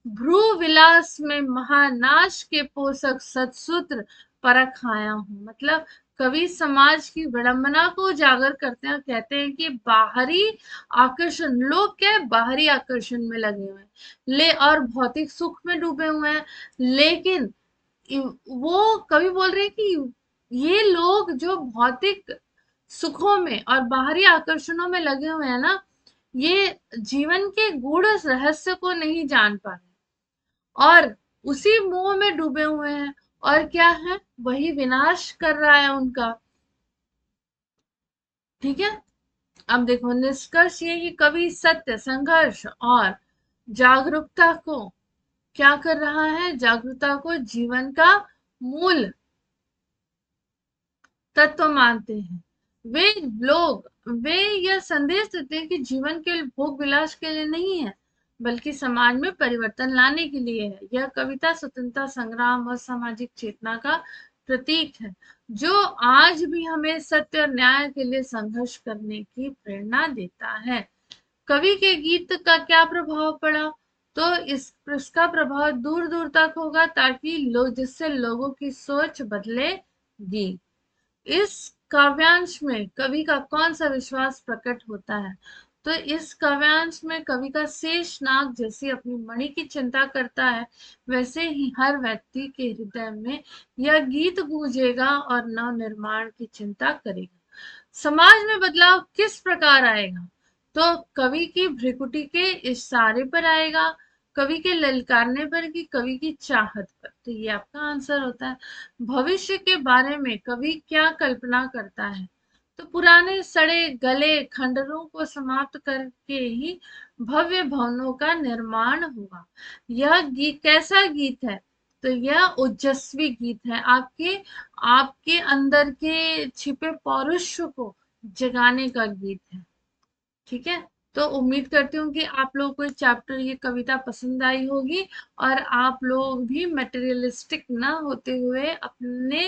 भ्रू विलास में महानाश के पोषक सत्सूत्र परख आया हूं। मतलब कवि समाज की विडंबना को उजागर करते हैं और कहते हैं कि बाहरी आकर्षण, लोग क्या है, बाहरी आकर्षण में लगे हुए हैं, ले और भौतिक सुख में डूबे हुए हैं। लेकिन वो कवि बोल रहे हैं कि ये लोग जो भौतिक सुखों में और बाहरी आकर्षणों में लगे हुए हैं ना, ये जीवन के गूढ़ रहस्य को नहीं जान पा रहे और उसी मोह में डूबे हुए हैं। और क्या है, वही विनाश कर रहा है उनका। ठीक है। अब देखो निष्कर्ष ये कि कवि सत्य, संघर्ष और जागरूकता को क्या कर रहा है, जागरूकता को जीवन का मूल तत्व मानते हैं। वे वे यह संदेश देते हैं कि जीवन केवल भोग विलास के लिए नहीं है, बल्कि समाज में परिवर्तन लाने के लिए है। यह कविता स्वतंत्रता संग्राम और सामाजिक चेतना का प्रतीक है, जो आज भी हमें सत्य और न्याय के लिए संघर्ष करने की प्रेरणा देता है। कवि के गीत का क्या प्रभाव पड़ा, तो इसका प्रभाव दूर दूर तक होगा, ताकि लोग, जिससे लोगों की सोच बदलेगी। इस काव्यांश में कवि का कौन सा विश्वास प्रकट होता है, तो इस काव्यांश में कवि का शेषनाग जैसे अपनी मणि की चिंता करता है, वैसे ही हर व्यक्ति के हृदय में यह गीत गूंजेगा और नव निर्माण की चिंता करेगा। समाज में बदलाव किस प्रकार आएगा, तो कवि की भ्रिकुटी के इशारे पर आएगा, कवि के ललकारने पर, कि कवि की चाहत पर। तो ये आपका आंसर होता है। भविष्य के बारे में कवि क्या कल्पना करता है, तो पुराने सड़े गले खंडरों को समाप्त करके ही भव्य भवनों का निर्माण होगा। यह गीत कैसा गीत है, तो यह ओजस्वी गीत है, आपके आपके अंदर के छिपे पौरुष को जगाने का गीत है। ठीक है। तो उम्मीद करती हूँ कि आप लोगों को चैप्टर, ये कविता पसंद आई होगी, और आप लोग भी मटेरियलिस्टिक ना होते हुए अपने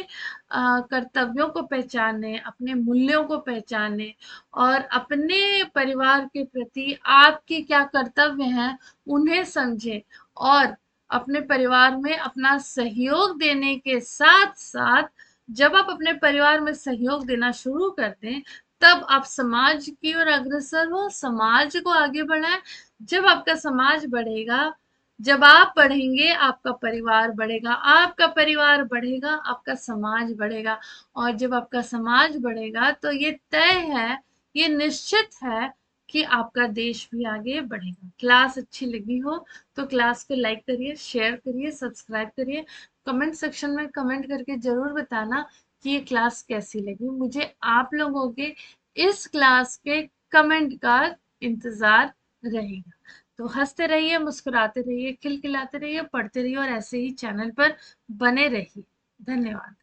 कर्तव्यों को पहचाने, अपने मूल्यों को पहचाने, और अपने परिवार के प्रति आपके क्या कर्तव्य हैं उन्हें समझे, और अपने परिवार में अपना सहयोग देने के साथ साथ, जब आप अपने परिवार में सहयोग देना शुरू कर दें, तब आप समाज की ओर अग्रसर हो, समाज को आगे बढ़ाएं। जब आपका समाज बढ़ेगा, जब आप बढ़ेंगे, आपका परिवार बढ़ेगा, आपका परिवार बढ़ेगा, आपका समाज बढ़ेगा, और जब आपका समाज बढ़ेगा तो ये तय है ये निश्चित है कि आपका देश भी आगे बढ़ेगा। क्लास अच्छी लगी हो तो क्लास को लाइक करिए, शेयर करिए, सब्सक्राइब करिए। कमेंट सेक्शन में कमेंट करके जरूर बताना कि ये क्लास कैसी लगी। मुझे आप लोगों के इस क्लास के कमेंट का इंतजार रहेगा। तो हंसते रहिए, मुस्कुराते रहिए, खिलखिलाते रहिए, पढ़ते रहिए और ऐसे ही चैनल पर बने रहिए। धन्यवाद।